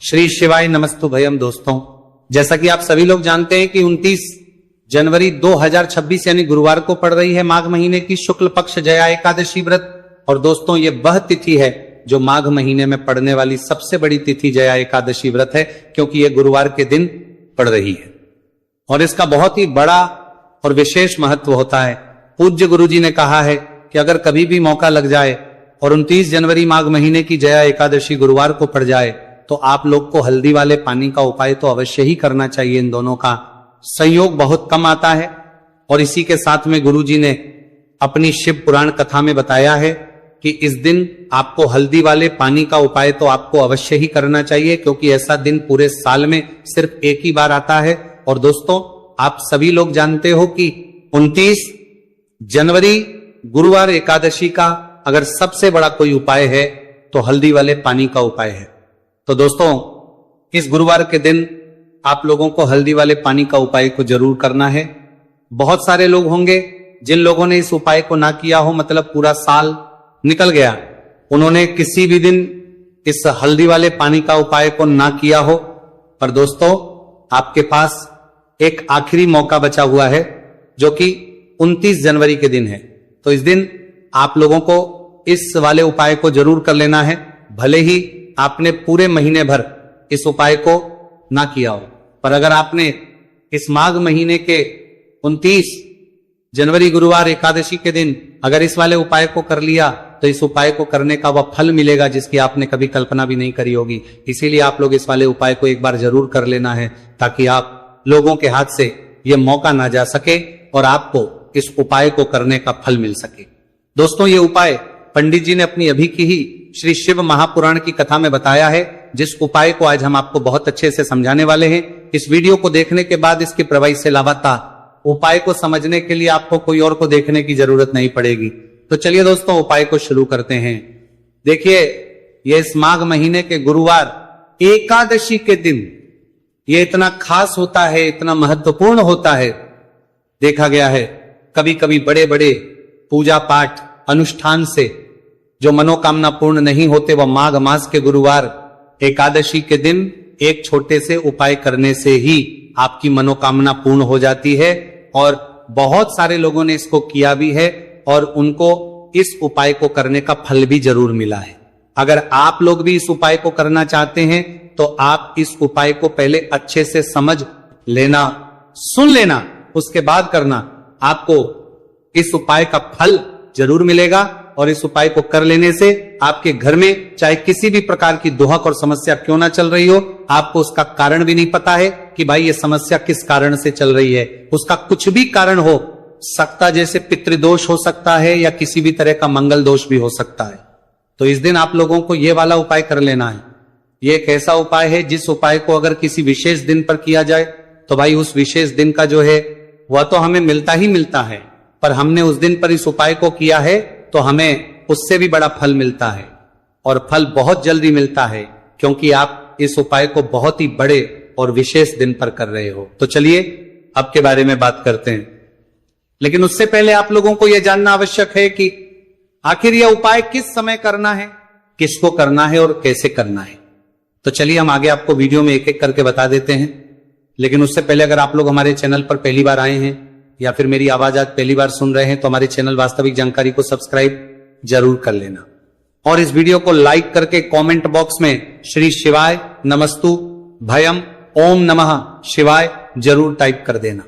श्री शिवाय नमस्तु भयम। दोस्तों, जैसा कि आप सभी लोग जानते हैं कि 29 जनवरी 2026 यानी गुरुवार को पड़ रही है माघ महीने की शुक्ल पक्ष जया एकादशी व्रत। और दोस्तों, ये वह तिथि है जो माघ महीने में पड़ने वाली सबसे बड़ी तिथि जया एकादशी व्रत है, क्योंकि ये गुरुवार के दिन पड़ रही है और इसका बहुत ही बड़ा और विशेष महत्व होता है। पूज्य गुरु जी ने कहा है कि अगर कभी भी मौका लग जाए और 29 जनवरी माघ महीने की जया एकादशी गुरुवार को पड़ जाए तो आप लोग को हल्दी वाले पानी का उपाय तो अवश्य ही करना चाहिए। इन दोनों का संयोग बहुत कम आता है और इसी के साथ में गुरु जी ने अपनी शिव पुराण कथा में बताया है कि इस दिन आपको हल्दी वाले पानी का उपाय तो आपको अवश्य ही करना चाहिए, क्योंकि ऐसा दिन पूरे साल में सिर्फ एक ही बार आता है। और दोस्तों, आप सभी लोग जानते हो कि 29 जनवरी गुरुवार एकादशी का अगर सबसे बड़ा कोई उपाय है तो हल्दी वाले पानी का उपाय है। तो दोस्तों, इस गुरुवार के दिन आप लोगों को हल्दी वाले पानी का उपाय को जरूर करना है। बहुत सारे लोग होंगे जिन लोगों ने इस उपाय को ना किया हो, मतलब पूरा साल निकल गया, उन्होंने किसी भी दिन इस हल्दी वाले पानी का उपाय को ना किया हो। पर दोस्तों, आपके पास एक आखिरी मौका बचा हुआ है जो कि 29 जनवरी के दिन है। तो इस दिन आप लोगों को इस वाले उपाय को जरूर कर लेना है, भले ही आपने पूरे महीने भर इस उपाय को ना किया हो। पर अगर आपने इस माघ महीने के 29 जनवरी गुरुवार एकादशी के दिन अगर इस वाले उपाय को कर लिया तो इस उपाय को करने का वह फल मिलेगा जिसकी आपने कभी कल्पना भी नहीं करी होगी। इसीलिए आप लोग इस वाले उपाय को एक बार जरूर कर लेना है, ताकि आप लोगों के हाथ से यह मौका ना जा सके और आपको इस उपाय को करने का फल मिल सके। दोस्तों, ये उपाय पंडित जी ने अपनी अभी की ही श्री शिव महापुराण की कथा में बताया है, जिस उपाय को आज हम आपको बहुत अच्छे से समझाने वाले हैं। इस वीडियो को देखने के बाद इसकी प्रभावी से लाभाता उपाय को समझने के लिए आपको कोई और को देखने की जरूरत नहीं पड़ेगी। तो चलिए दोस्तों, उपाय को शुरू करते हैं। देखिए, ये इस माघ महीने के गुरुवार एकादशी के दिन ये इतना खास होता है, इतना महत्वपूर्ण होता है। देखा गया है कभी कभी बड़े बड़े पूजा पाठ अनुष्ठान से जो मनोकामना पूर्ण नहीं होते, वह माघ मास के गुरुवार एकादशी के दिन एक छोटे से उपाय करने से ही आपकी मनोकामना पूर्ण हो जाती है। और बहुत सारे लोगों ने इसको किया भी है और उनको इस उपाय को करने का फल भी जरूर मिला है। अगर आप लोग भी इस उपाय को करना चाहते हैं तो आप इस उपाय को पहले अच्छे से समझ लेना, सुन लेना, उसके बाद करना। आपको इस उपाय का फल जरूर मिलेगा और इस उपाय को कर लेने से आपके घर में चाहे किसी भी प्रकार की दुहक और समस्या क्यों ना चल रही हो, आपको उसका कारण भी नहीं पता है कि भाई ये समस्या किस कारण से चल रही है। उसका कुछ भी कारण हो सकता, जैसे पितृदोष हो सकता है या किसी भी तरह का मंगल दोष भी हो सकता है। तो इस दिन आप लोगों को ये वाला उपाय कर लेना है। ये एक ऐसा उपाय है जिस उपाय को अगर किसी विशेष दिन पर किया जाए तो भाई उस विशेष दिन का जो है वह तो हमें मिलता ही मिलता है, पर हमने उस दिन पर इस उपाय को किया है तो हमें उससे भी बड़ा फल मिलता है और फल बहुत जल्दी मिलता है, क्योंकि आप इस उपाय को बहुत ही बड़े और विशेष दिन पर कर रहे हो। तो चलिए अब के बारे में बात करते हैं, लेकिन उससे पहले आप लोगों को यह जानना आवश्यक है कि आखिर यह उपाय किस समय करना है, किसको करना है और कैसे करना है। तो चलिए हम आगे आपको वीडियो में एक एक करके बता देते हैं। लेकिन उससे पहले अगर आप लोग हमारे चैनल पर पहली बार आए हैं या फिर मेरी आवाज आज पहली बार सुन रहे हैं तो हमारे चैनल वास्तविक जानकारी को सब्सक्राइब जरूर कर लेना और इस वीडियो को लाइक करके कमेंट बॉक्स में श्री शिवाय नमस्तु भयम ओम नमः शिवाय जरूर टाइप कर देना।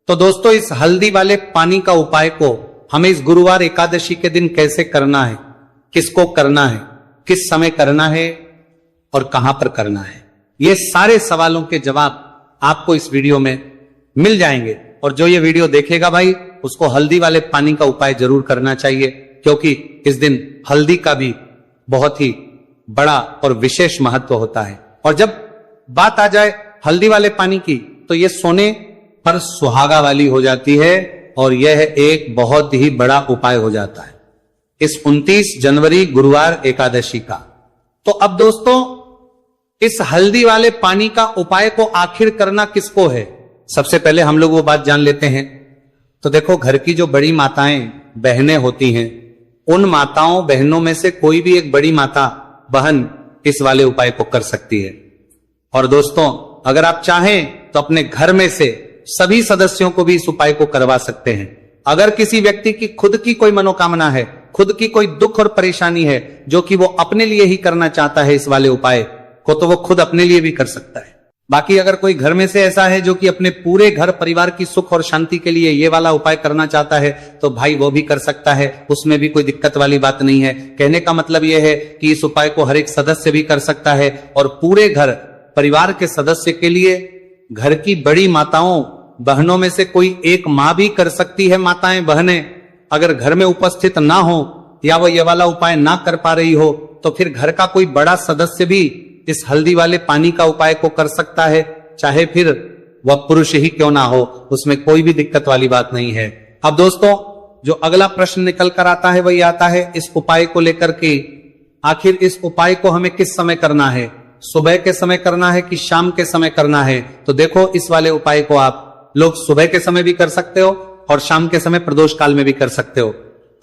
तो दोस्तों, इस हल्दी वाले पानी का उपाय को हमें इस गुरुवार एकादशी के दिन कैसे करना है, किसको करना है, किस समय करना है और कहां पर करना है, ये सारे सवालों के जवाब आपको इस वीडियो में मिल जाएंगे। और जो ये वीडियो देखेगा भाई, उसको हल्दी वाले पानी का उपाय जरूर करना चाहिए, क्योंकि इस दिन हल्दी का भी बहुत ही बड़ा और विशेष महत्व होता है। और जब बात आ जाए हल्दी वाले पानी की तो ये सोने पर सुहागा वाली हो जाती है और यह एक बहुत ही बड़ा उपाय हो जाता है इस 29 जनवरी गुरुवार एकादशी का। तो अब दोस्तों, इस हल्दी वाले पानी का उपाय को आखिर करना किसको है, सबसे पहले हम लोग वो बात जान लेते हैं। तो देखो, घर की जो बड़ी माताएं बहनें होती हैं, उन माताओं बहनों में से कोई भी एक बड़ी माता बहन इस वाले उपाय को कर सकती है। और दोस्तों, अगर आप चाहें तो अपने घर में से सभी सदस्यों को भी इस उपाय को करवा सकते हैं। अगर किसी व्यक्ति की खुद की कोई मनोकामना है, खुद की कोई दुख और परेशानी है जो कि वो अपने लिए ही करना चाहता है इस वाले उपाय को, तो वो खुद अपने लिए भी कर सकता है। बाकी अगर कोई घर में से ऐसा है जो कि अपने पूरे घर परिवार की सुख और शांति के लिए ये वाला उपाय करना चाहता है, तो भाई वो भी कर सकता है, उसमें भी कोई दिक्कत वाली बात नहीं है। कहने का मतलब ये है कि इस उपाय को हर एक सदस्य भी कर सकता है और पूरे घर परिवार के सदस्य के लिए घर की बड़ी माताओं बहनों में से कोई एक मां भी कर सकती है। माताएं बहनें अगर घर में उपस्थित ना हो या वो ये वाला उपाय ना कर पा रही हो, तो फिर घर का कोई बड़ा सदस्य भी इस हल्दी वाले पानी का उपाय को कर सकता है, चाहे फिर वह पुरुष ही क्यों ना हो, उसमें कोई भी दिक्कत वाली बात नहीं है। अब दोस्तों, जो अगला प्रश्न निकल कर आता है वही आता है इस उपाय को लेकर के, आखिर इस उपाय को हमें किस समय करना है, सुबह के समय करना है कि शाम के समय करना है? तो देखो, इस वाले उपाय को आप लोग सुबह के समय भी कर सकते हो और शाम के समय प्रदोष काल में भी कर सकते हो।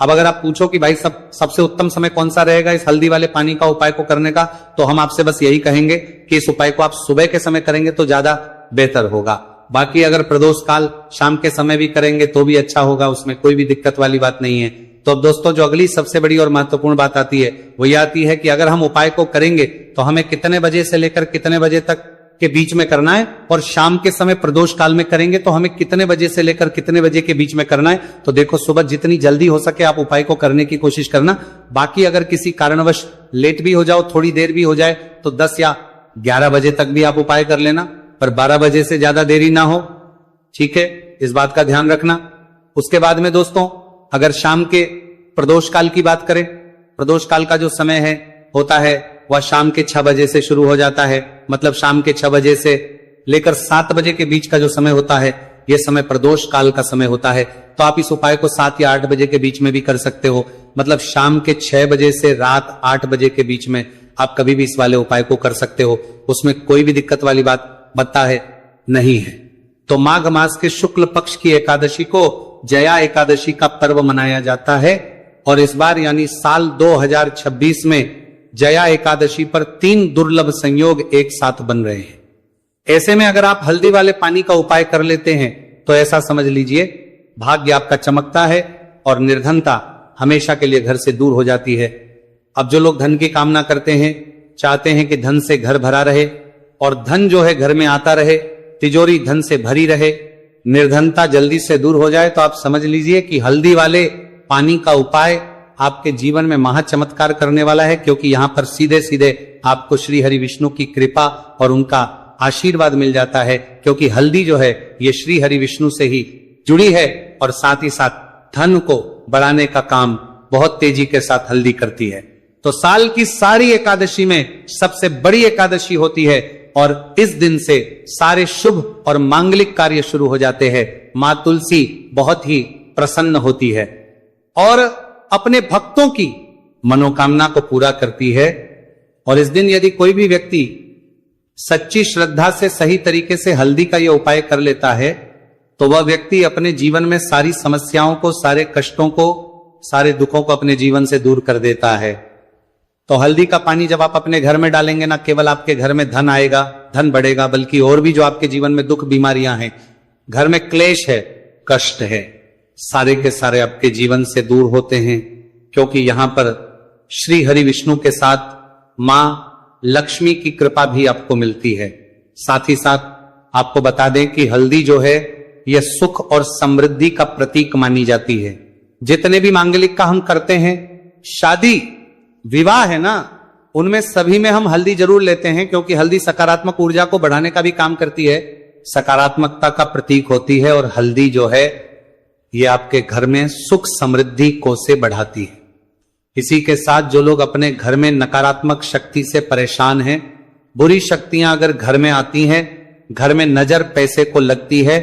अब अगर आप पूछो कि भाई सबसे उत्तम समय कौन सा रहेगा इस हल्दी वाले पानी का उपाय को करने का, तो हम आपसे बस यही कहेंगे कि इस उपाय को आप सुबह के समय करेंगे तो ज्यादा बेहतर होगा। बाकी अगर प्रदोष काल शाम के समय भी करेंगे तो भी अच्छा होगा, उसमें कोई भी दिक्कत वाली बात नहीं है। तो अब दोस्तों, जो अगली सबसे बड़ी और महत्वपूर्ण बात आती है वो ये आती है कि अगर हम उपाय को करेंगे तो हमें कितने बजे से लेकर कितने बजे तक के बीच में करना है, और शाम के समय प्रदोष काल में करेंगे तो हमें कितने बजे से लेकर कितने बजे के बीच में करना है। तो देखो, सुबह जितनी जल्दी हो सके आप उपाय को करने की कोशिश करना। बाकी अगर किसी कारणवश लेट भी हो जाओ, थोड़ी देर भी हो जाए, तो 10 या 11 बजे तक भी आप उपाय कर लेना, पर 12 बजे से ज्यादा देरी ना हो, ठीक है? इस बात का ध्यान रखना। उसके बाद में दोस्तों, अगर शाम के प्रदोष काल की बात करें, प्रदोष काल का जो समय है होता है वह शाम के 6 बजे से शुरू हो जाता है। मतलब शाम के 6 बजे से लेकर 7 बजे के बीच का जो समय होता है, यह समय प्रदोष काल का समय होता है। तो आप इस उपाय को 7 या 8 बजे के बीच में भी कर सकते हो। मतलब शाम के 6 बजे से रात 8 बजे के बीच में आप कभी भी इस वाले उपाय को कर सकते हो, उसमें कोई भी दिक्कत वाली बात बता है नहीं है। तो माघ मास के शुक्ल पक्ष की एकादशी को जया एकादशी का पर्व मनाया जाता है, और इस बार यानी साल 2026 में जया एकादशी पर 3 दुर्लभ संयोग एक साथ बन रहे हैं। ऐसे में अगर आप हल्दी वाले पानी का उपाय कर लेते हैं तो ऐसा समझ लीजिए भाग्य आपका चमकता है और निर्धनता हमेशा के लिए घर से दूर हो जाती है। अब जो लोग धन की कामना करते हैं, चाहते हैं कि धन से घर भरा रहे और धन जो है घर में आता रहे, तिजोरी धन से भरी रहे, निर्धनता जल्दी से दूर हो जाए, तो आप समझ लीजिए कि हल्दी वाले पानी का उपाय आपके जीवन में महा चमत्कार करने वाला है। क्योंकि यहां पर सीधे सीधे आपको श्री हरि विष्णु की कृपा और उनका आशीर्वाद मिल जाता है, क्योंकि हल्दी जो है ये श्री हरि विष्णु से ही जुड़ी है और साथ ही साथ धन को बढ़ाने का काम बहुत तेजी के साथ हल्दी करती है। तो साल की सारी एकादशी में सबसे बड़ी एकादशी होती है और इस दिन से सारे शुभ और मांगलिक कार्य शुरू हो जाते हैं। मां तुलसी बहुत ही प्रसन्न होती है और अपने भक्तों की मनोकामना को पूरा करती है। और इस दिन यदि कोई भी व्यक्ति सच्ची श्रद्धा से सही तरीके से हल्दी का यह उपाय कर लेता है, तो वह व्यक्ति अपने जीवन में सारी समस्याओं को, सारे कष्टों को, सारे दुखों को अपने जीवन से दूर कर देता है। तो हल्दी का पानी जब आप अपने घर में डालेंगे, ना केवल आपके घर में धन आएगा, धन बढ़ेगा, बल्कि और भी जो आपके जीवन में दुख बीमारियां हैं, घर में क्लेश है, कष्ट है, सारे के सारे आपके जीवन से दूर होते हैं। क्योंकि यहां पर श्री हरि विष्णु के साथ मां लक्ष्मी की कृपा भी आपको मिलती है। साथ ही साथ आपको बता दें कि हल्दी जो है यह सुख और समृद्धि का प्रतीक मानी जाती है। जितने भी मांगलिक का हम करते हैं, शादी विवाह है ना, उनमें सभी में हम हल्दी जरूर लेते हैं, क्योंकि हल्दी सकारात्मक ऊर्जा को बढ़ाने का भी काम करती है, सकारात्मकता का प्रतीक होती है। और हल्दी जो है ये आपके घर में सुख समृद्धि को से बढ़ाती है। इसी के साथ जो लोग अपने घर में नकारात्मक शक्ति से परेशान हैं, बुरी शक्तियां अगर घर में आती हैं, घर में नजर पैसे को लगती है,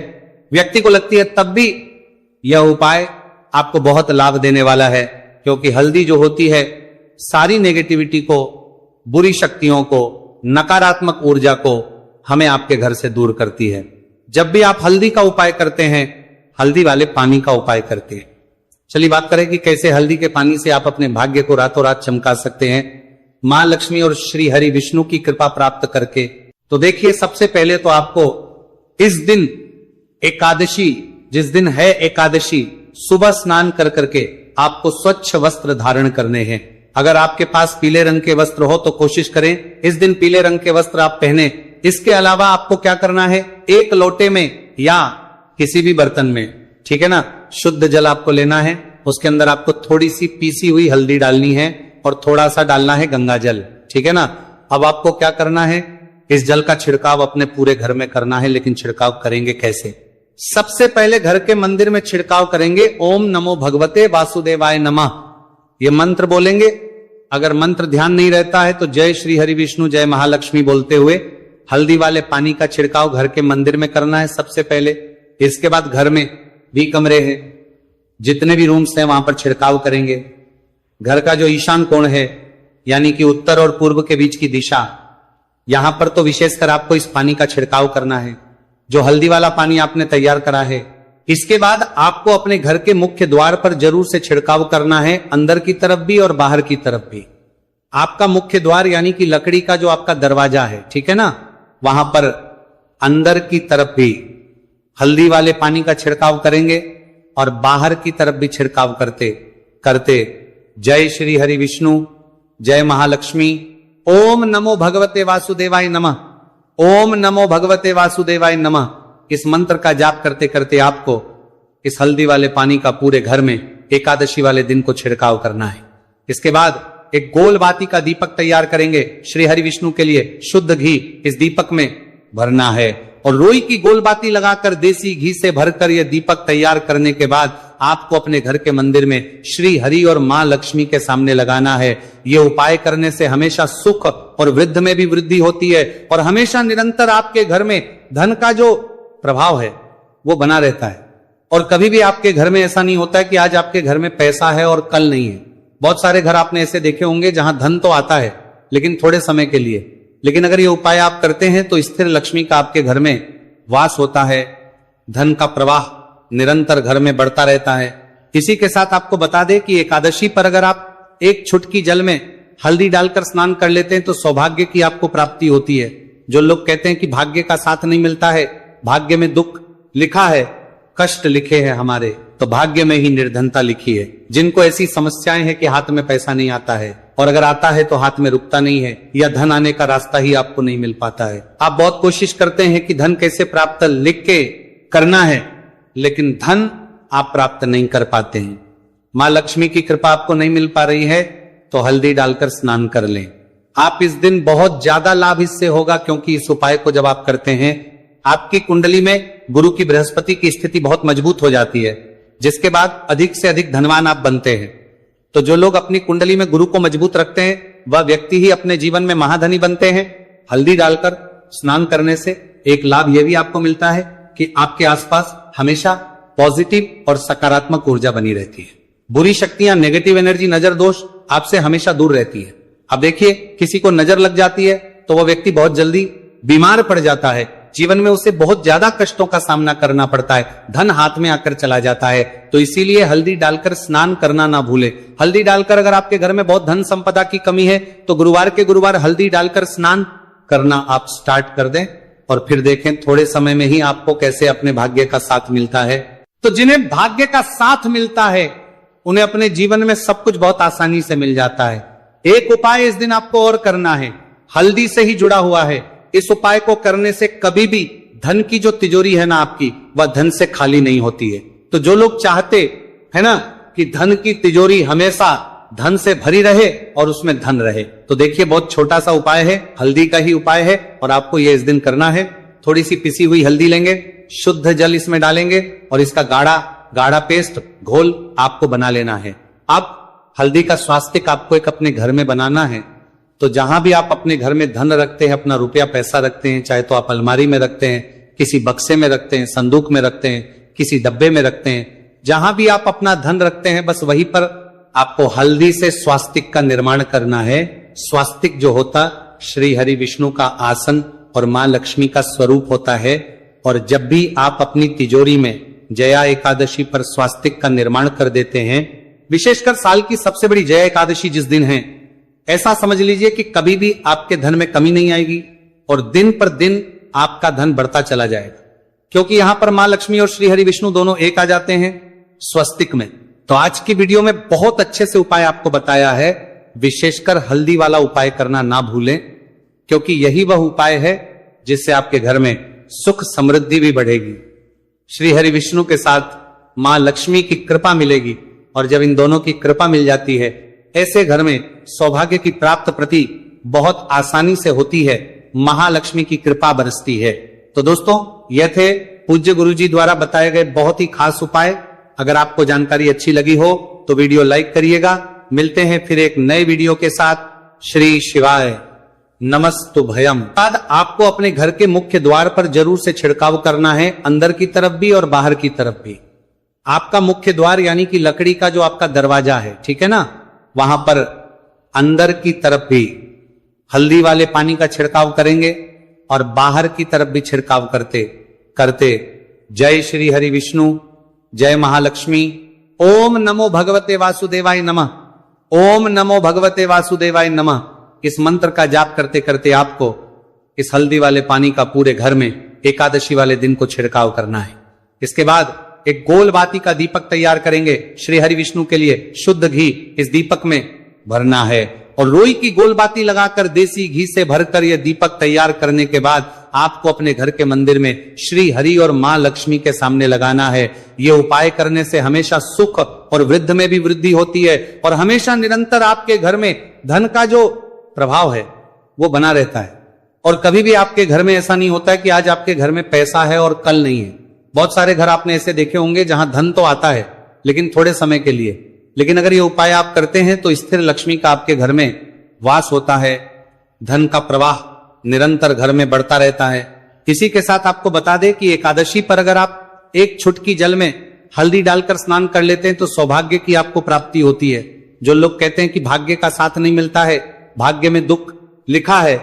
व्यक्ति को लगती है, तब भी यह उपाय आपको बहुत लाभ देने वाला है। क्योंकि हल्दी जो होती है सारी नेगेटिविटी को, बुरी शक्तियों को, नकारात्मक ऊर्जा को हमें आपके घर से दूर करती है। जब भी आप हल्दी का उपाय करते हैं, हल्दी वाले पानी का उपाय करते हैं। चलिए बात करें कि कैसे हल्दी के पानी से आप अपने भाग्य को रातों रात चमका सकते हैं। मां लक्ष्मी और श्री हरि विष्णु की कृपा प्राप्त करके तो देखिए, सबसे पहले तो आपको इस दिन एकादशी, जिस दिन है एकादशी, सुबह स्नान कर करके आपको स्वच्छ वस्त्र धारण करने हैं। अगर आपके पास पीले रंग के वस्त्र हो तो कोशिश करें इस दिन पीले रंग के वस्त्र आप पहने। इसके अलावा आपको क्या करना है, एक लोटे में या किसी भी बर्तन में, ठीक है ना, शुद्ध जल आपको लेना है। उसके अंदर आपको थोड़ी सी पीसी हुई हल्दी डालनी है और थोड़ा सा डालना है गंगा जल, ठीक है ना। अब आपको क्या करना है, इस जल का छिड़काव अपने पूरे घर में करना है। लेकिन छिड़काव करेंगे कैसे? सबसे पहले घर के मंदिर में छिड़काव करेंगे। ओम नमो भगवते वासुदेवाय नमः, ये मंत्र बोलेंगे। अगर मंत्र ध्यान नहीं रहता है तो जय श्री हरि विष्णु जय महालक्ष्मी बोलते हुए हल्दी वाले पानी का छिड़काव घर के मंदिर में करना है सबसे पहले। इसके बाद घर में भी कमरे हैं, जितने भी रूम्स हैं वहां पर छिड़काव करेंगे। घर का जो ईशान कोण है, यानी कि उत्तर और पूर्व के बीच की दिशा, यहां पर तो विशेषकर आपको इस पानी का छिड़काव करना है, जो हल्दी वाला पानी आपने तैयार करा है। इसके बाद आपको अपने घर के मुख्य द्वार पर जरूर से छिड़काव करना है, अंदर की तरफ भी और बाहर की तरफ भी। आपका मुख्य द्वार यानी कि लकड़ी का जो आपका दरवाजा है, ठीक है ना, वहां पर अंदर की तरफ भी हल्दी वाले पानी का छिड़काव करेंगे और बाहर की तरफ भी छिड़काव करते करते जय श्री हरि विष्णु जय महालक्ष्मी, ओम नमो भगवते वासुदेवाय नमः, ओम नमो भगवते वासुदेवाय नमः, इस मंत्र का जाप करते करते आपको इस हल्दी वाले पानी का पूरे घर में एकादशी वाले दिन को छिड़काव करना है। इसके बाद एक गोल बाती का दीपक तैयार करेंगे श्री हरि विष्णु के लिए। शुद्ध घी इस दीपक में भरना है और रोई की गोल बाती लगाकर देसी घी से भरकर यह दीपक तैयार करने के बाद आपको अपने घर के मंदिर में श्री हरि और मां लक्ष्मी के सामने लगाना है। यह उपाय करने से हमेशा सुख और वृद्धि में भी वृद्धि होती है और हमेशा निरंतर आपके घर में धन का जो प्रभाव है वो बना रहता है। और कभी भी आपके घर में ऐसा नहीं होता है कि आज आपके घर में पैसा है और कल नहीं है। बहुत सारे घर आपने ऐसे देखे होंगे जहां धन तो आता है लेकिन थोड़े समय के लिए। लेकिन अगर ये उपाय आप करते हैं तो स्थिर लक्ष्मी का आपके घर में वास होता है, धन का प्रवाह निरंतर घर में बढ़ता रहता है। इसी के साथ आपको बता दें कि एकादशी पर अगर आप एक चुटकी जल में हल्दी डालकर स्नान कर लेते हैं तो सौभाग्य की आपको प्राप्ति होती है। जो लोग कहते हैं कि भाग्य का साथ नहीं मिलता है, भाग्य में दुख लिखा है, कष्ट लिखे हैं हमारे, तो भाग्य में ही निर्धनता लिखी है। जिनको ऐसी समस्याएं हैं कि हाथ में पैसा नहीं आता है और अगर आता है तो हाथ में रुकता नहीं है या धन आने का रास्ता ही आपको नहीं मिल पाता है। आप बहुत कोशिश करते हैं कि धन कैसे प्राप्त लिख के करना है, लेकिन धन आप प्राप्त नहीं कर पाते हैं। मां लक्ष्मी की कृपा आपको नहीं मिल पा रही है तो हल्दी डालकर स्नान कर लें। आप इस दिन बहुत ज्यादा लाभ इससे होगा, क्योंकि इस उपाय को जब आप करते हैं आपकी कुंडली में गुरु की बृहस्पति की स्थिति बहुत मजबूत हो जाती है, जिसके बाद अधिक से अधिक धनवान आप बनते हैं। तो जो लोग अपनी कुंडली में गुरु को मजबूत रखते हैं वह व्यक्ति ही अपने जीवन में महाधनी बनते हैं। हल्दी डालकर स्नान करने से एक लाभ यह भी आपको मिलता है कि आपके आसपास हमेशा पॉजिटिव और सकारात्मक ऊर्जा बनी रहती है। बुरी शक्तियां, नेगेटिव एनर्जी, नजर दोष आपसे हमेशा दूर रहती है। अब देखिए, किसी को नजर लग जाती है तो वह व्यक्ति बहुत जल्दी बीमार पड़ जाता है, जीवन में उसे बहुत ज्यादा कष्टों का सामना करना पड़ता है, धन हाथ में आकर चला जाता है। तो इसीलिए हल्दी डालकर स्नान करना ना भूले। हल्दी डालकर अगर आपके घर में बहुत धन संपदा की कमी है तो गुरुवार के गुरुवार हल्दी डालकर स्नान करना आप स्टार्ट कर दें और फिर देखें थोड़े समय में ही आपको कैसे अपने भाग्य का साथ मिलता है। तो जिन्हें भाग्य का साथ मिलता है उन्हें अपने जीवन में सब कुछ बहुत आसानी से मिल जाता है। एक उपाय इस दिन आपको और करना है, हल्दी से ही जुड़ा हुआ है। इस उपाय को करने से कभी भी धन की जो तिजोरी है ना आपकी, वह धन से खाली नहीं होती है। तो जो लोग चाहते है ना कि धन की तिजोरी हमेशा धन से भरी रहे और उसमें धन रहे, तो देखिए बहुत छोटा सा उपाय है, हल्दी का ही उपाय है और आपको यह इस दिन करना है। थोड़ी सी पिसी हुई हल्दी लेंगे, शुद्ध जल इसमें डालेंगे और इसका गाढ़ा गाढ़ा पेस्ट घोल आपको बना लेना है। अब हल्दी का स्वास्तिक आपको एक अपने घर में बनाना है। तो जहां भी आप अपने घर में धन रखते हैं, अपना रुपया पैसा रखते हैं, चाहे तो आप अलमारी में रखते हैं, किसी बक्से में रखते हैं, संदूक में रखते हैं, किसी डब्बे में रखते हैं, जहां भी आप अपना धन रखते हैं बस वहीं पर आपको हल्दी से स्वास्तिक का निर्माण करना है। स्वास्तिक जो होता श्री हरि विष्णु का आसन और मां लक्ष्मी का स्वरूप होता है। और जब भी आप अपनी तिजोरी में जया एकादशी पर स्वास्तिक का निर्माण कर देते हैं, विशेषकर साल की सबसे बड़ी जया एकादशी जिस दिन है, ऐसा समझ लीजिए कि कभी भी आपके धन में कमी नहीं आएगी, और दिन पर दिन आपका धन बढ़ता चला जाएगा, क्योंकि यहां पर मां लक्ष्मी और श्री हरि विष्णु दोनों एक आ जाते हैं स्वस्तिक में। तो आज की वीडियो में बहुत अच्छे से उपाय आपको बताया है, विशेषकर हल्दी वाला उपाय करना ना भूलें, क्योंकि यही वह उपाय है जिससे आपके घर में सुख समृद्धि भी बढ़ेगी, श्री हरि विष्णु के साथ मां लक्ष्मी की कृपा मिलेगी, और जब इन दोनों की कृपा मिल जाती है ऐसे घर में सौभाग्य की प्राप्त प्रति बहुत आसानी से होती है, महालक्ष्मी की कृपा बरसती है। तो दोस्तों, यह थे पूज्य गुरुजी द्वारा बताए गए बहुत ही खास उपाय। अगर आपको जानकारी अच्छी लगी हो तो वीडियो लाइक करिएगा। मिलते हैं फिर एक नए वीडियो के साथ। श्री शिवाय नमस्तुभयम। बाद आपको अपने घर के मुख्य द्वार पर जरूर से छिड़काव करना है, अंदर की तरफ भी और बाहर की तरफ भी। आपका मुख्य द्वार यानी कि लकड़ी का जो आपका दरवाजा है, ठीक है ना, वहां पर अंदर की तरफ भी हल्दी वाले पानी का छिड़काव करेंगे और बाहर की तरफ भी छिड़काव करते करते जय श्री हरि विष्णु, जय महालक्ष्मी, ओम नमो भगवते वासुदेवाय नमः, ओम नमो भगवते वासुदेवाय नमः, इस मंत्र का जाप करते करते आपको इस हल्दी वाले पानी का पूरे घर में एकादशी वाले दिन को छिड़काव करना है। इसके बाद एक गोल बाती का दीपक तैयार करेंगे श्री हरि विष्णु के लिए, शुद्ध घी इस दीपक में भरना है और रोई की गोल बाती लगाकर देसी घी से भरकर यह दीपक तैयार करने के बाद आपको अपने घर के मंदिर में श्री हरि और मां लक्ष्मी के सामने लगाना है। यह उपाय करने से हमेशा सुख और वृद्धि में भी वृद्धि होती है और हमेशा निरंतर आपके घर में धन का जो प्रभाव है वो बना रहता है। और कभी भी आपके घर में ऐसा नहीं होता है कि आज आपके घर में पैसा है और कल नहीं है। बहुत सारे घर आपने ऐसे देखे होंगे जहां धन तो आता है लेकिन थोड़े समय के लिए, लेकिन अगर ये उपाय आप करते हैं तो स्थिर लक्ष्मी का आपके घर में वास होता है, धन का प्रवाह निरंतर घर में बढ़ता रहता है। इसी के साथ आपको बता दें कि एकादशी पर अगर आप एक चुटकी जल में हल्दी डालकर स्नान कर लेते हैं तो सौभाग्य की आपको प्राप्ति होती है। जो लोग कहते हैं कि भाग्य का साथ नहीं मिलता है, भाग्य में दुख लिखा है,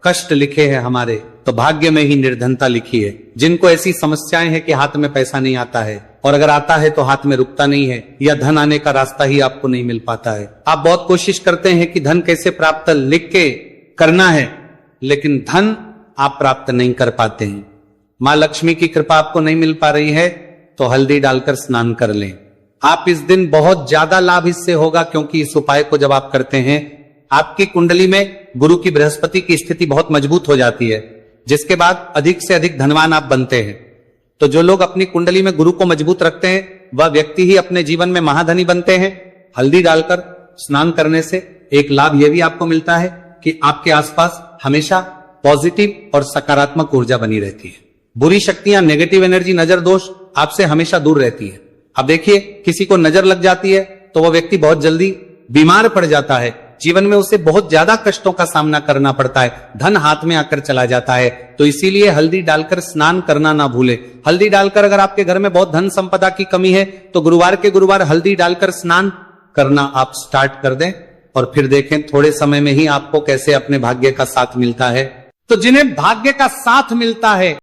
कष्ट लिखे हैं हमारे, तो भाग्य में ही निर्धनता लिखी है। जिनको ऐसी समस्याएं हैं कि हाथ में पैसा नहीं आता है और अगर आता है तो हाथ में रुकता नहीं है या धन आने का रास्ता ही आपको नहीं मिल पाता है, आप बहुत कोशिश करते हैं कि धन कैसे प्राप्त लिख के करना है, लेकिन धन आप प्राप्त नहीं कर पाते हैं। मां लक्ष्मी की कृपा आपको नहीं मिल पा रही है तो हल्दी डालकर स्नान कर लें। आप इस दिन बहुत ज्यादा लाभ इससे होगा, क्योंकि इस उपाय को जब आप करते हैं आपकी कुंडली में गुरु की बृहस्पति की स्थिति बहुत मजबूत हो जाती है, जिसके बाद अधिक से अधिक धनवान आप बनते हैं। तो जो लोग अपनी कुंडली में गुरु को मजबूत रखते हैं वह व्यक्ति ही अपने जीवन में महाधनी बनते हैं। हल्दी डालकर स्नान करने से एक लाभ यह भी आपको मिलता है कि आपके आसपास हमेशा पॉजिटिव और सकारात्मक ऊर्जा बनी रहती है। बुरी शक्तियां, नेगेटिव एनर्जी, नजर दोष आपसे हमेशा दूर रहती है। अब देखिए, किसी को नजर लग जाती है तो वह व्यक्ति बहुत जल्दी बीमार पड़ जाता है, जीवन में उसे बहुत ज्यादा कष्टों का सामना करना पड़ता है, धन हाथ में आकर चला जाता है। तो इसीलिए हल्दी डालकर स्नान करना ना भूले। हल्दी डालकर अगर आपके घर में बहुत धन संपदा की कमी है तो गुरुवार के गुरुवार हल्दी डालकर स्नान करना आप स्टार्ट कर दें और फिर देखें थोड़े समय में ही आपको कैसे अपने भाग्य का साथ मिलता है। तो जिन्हें भाग्य का साथ मिलता है